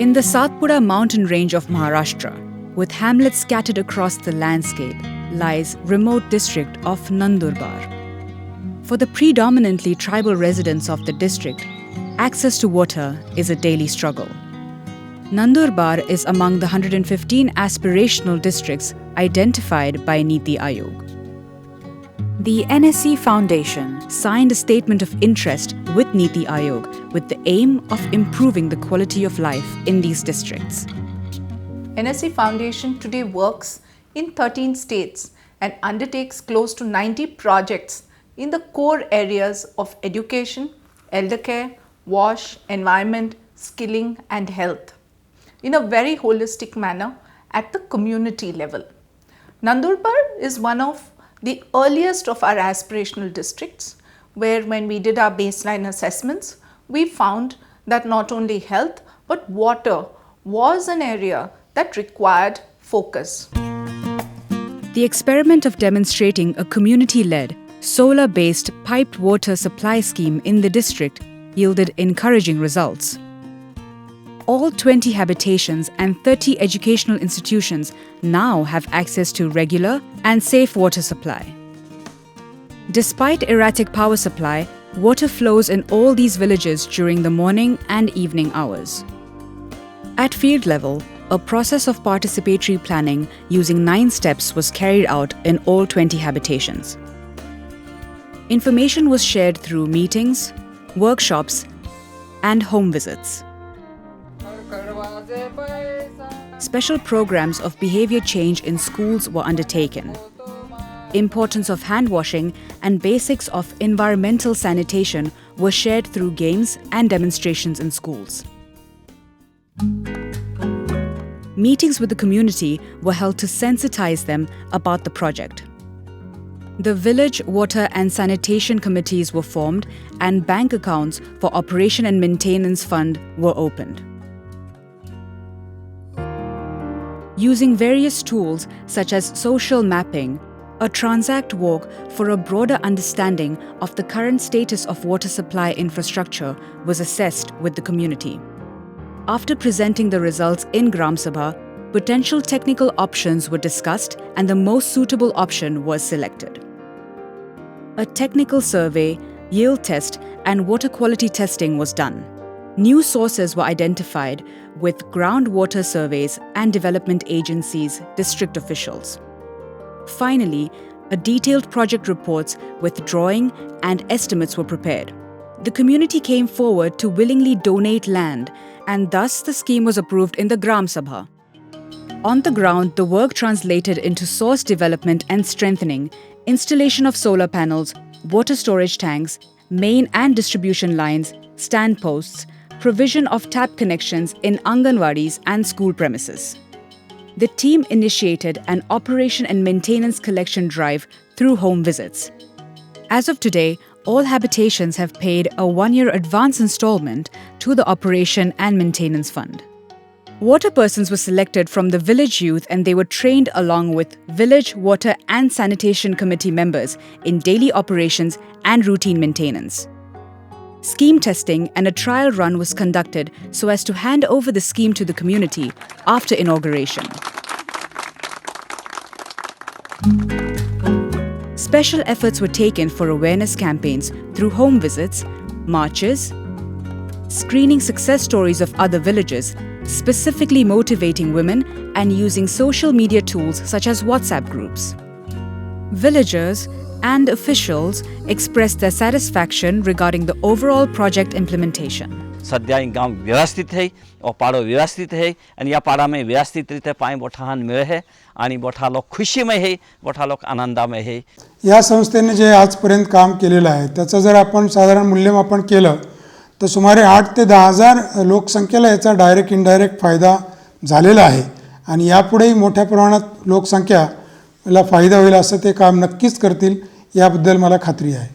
In the Satpura mountain range of Maharashtra, with hamlets scattered across the landscape, lies remote district of Nandurbar. For the predominantly tribal residents of the district, access to water is a daily struggle. Nandurbar is among the 115 aspirational districts identified by Niti Aayog. The NSE Foundation signed a statement of interest with Niti Aayog with the aim of improving the quality of life in these districts. NSE Foundation today works in 13 states and undertakes close to 90 projects in the core areas of education, elder care, wash, environment, skilling and health in a very holistic manner at the community level. Nandurbar is one of the earliest of our aspirational districts, where when we did our baseline assessments, we found that not only health but water was an area that required focus. The experiment of demonstrating a community-led, solar-based piped water supply scheme in the district yielded encouraging results. All 20 habitations and 30 educational institutions now have access to regular and safe water supply. Despite erratic power supply, water flows in all these villages during the morning and evening hours. At field level, a process of participatory planning using 9 steps was carried out in all 20 habitations. Information was shared through meetings, workshops, and home visits. Special programs of behavior change in schools were undertaken. Importance of hand washing and basics of environmental sanitation were shared through games and demonstrations in schools. Meetings with the community were held to sensitize them about the project. The village water and sanitation committees were formed and bank accounts for operation and maintenance fund were opened. Using various tools such as social mapping, a transact walk for a broader understanding of the current status of water supply infrastructure was assessed with the community. After presenting the results in Gram Sabha, potential technical options were discussed and the most suitable option was selected. A technical survey, yield test, and water quality testing was done. New sources were identified with groundwater surveys and development agencies' district officials. Finally, a detailed project reports with drawing and estimates were prepared. The community came forward to willingly donate land, and thus the scheme was approved in the Gram Sabha. On the ground, the work translated into source development and strengthening, installation of solar panels, water storage tanks, main and distribution lines, stand posts, provision of tap connections in Anganwadis and school premises. The team initiated an operation and maintenance collection drive through home visits. As of today, all habitations have paid a 1-year advance installment to the operation and maintenance fund. Water persons were selected from the village youth and they were trained along with village water and sanitation committee members in daily operations and routine maintenance. Scheme testing and a trial run was conducted so as to hand over the scheme to the community after inauguration. Special efforts were taken for awareness campaigns through home visits, marches, screening success stories of other villages, specifically motivating women and using social media tools such as WhatsApp groups. Villagers and officials expressed their satisfaction regarding the overall project implementation. सध्या गांव व्यवस्थित है और पाड़ो व्यवस्थित है आणि या पाड़ा में व्यवस्थित रीते पाणी बोठान मिळे है आणि बोठा लोक खुशीमय है बोठा लोक आनंदामय है. या संस्थेने जे आजपर्यंत काम केलेलं आहे त्याचं जर आपण साधारण मूल्यमापन केलं तर सुमारे 8 ते 10 हजार लोकसंख्येला याचा डायरेक्ट इनडायरेक्ट फायदा झालेला आहे आणि यापुढेही मोठ्या प्रमाणात लोकसंख्याला फायदा होईल असं ते काम नक्कीच करतील याबद्दल मला खात्री आहे.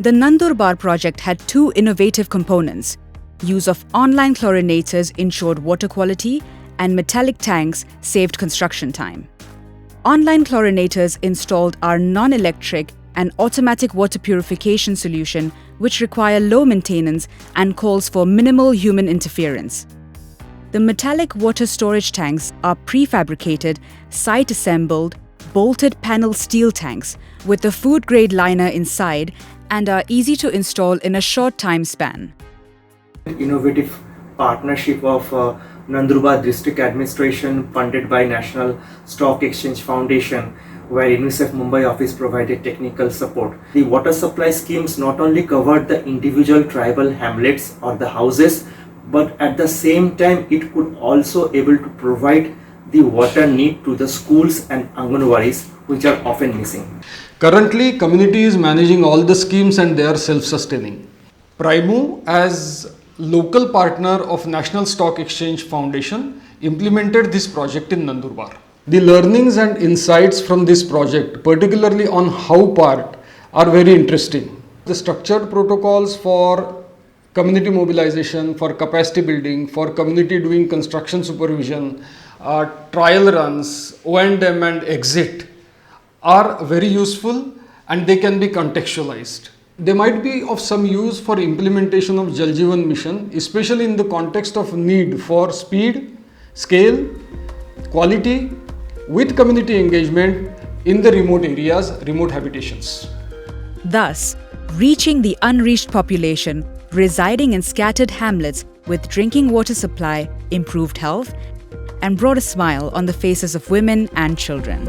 The Nandurbar project had 2 innovative components. Use of online chlorinators ensured water quality and metallic tanks saved construction time. Online chlorinators installed our non-electric and automatic water purification solution which require low maintenance and calls for minimal human interference. The metallic water storage tanks are prefabricated, site-assembled, bolted panel steel tanks with a food-grade liner inside and are easy to install in a short time span. Innovative partnership of Nandurbar District Administration funded by National Stock Exchange Foundation, where UNICEF Mumbai office provided technical support. The water supply schemes not only covered the individual tribal hamlets or the houses, but at the same time it could also able to provide the water need to the schools and Anganwadis, which are often missing. Currently, community is managing all the schemes and they are self-sustaining. PriMove, as local partner of National Stock Exchange Foundation, implemented this project in Nandurbar. The learnings and insights from this project, particularly on how part, are very interesting. The structured protocols for community mobilization, for capacity building, for community doing construction supervision, trial runs, O&M and exit are very useful and they can be contextualized. They might be of some use for implementation of Jal Jeevan Mission, especially in the context of need for speed, scale, quality, with community engagement in the remote areas, remote habitations. Thus, reaching the unreached population residing in scattered hamlets with drinking water supply, improved health, and brought a smile on the faces of women and children.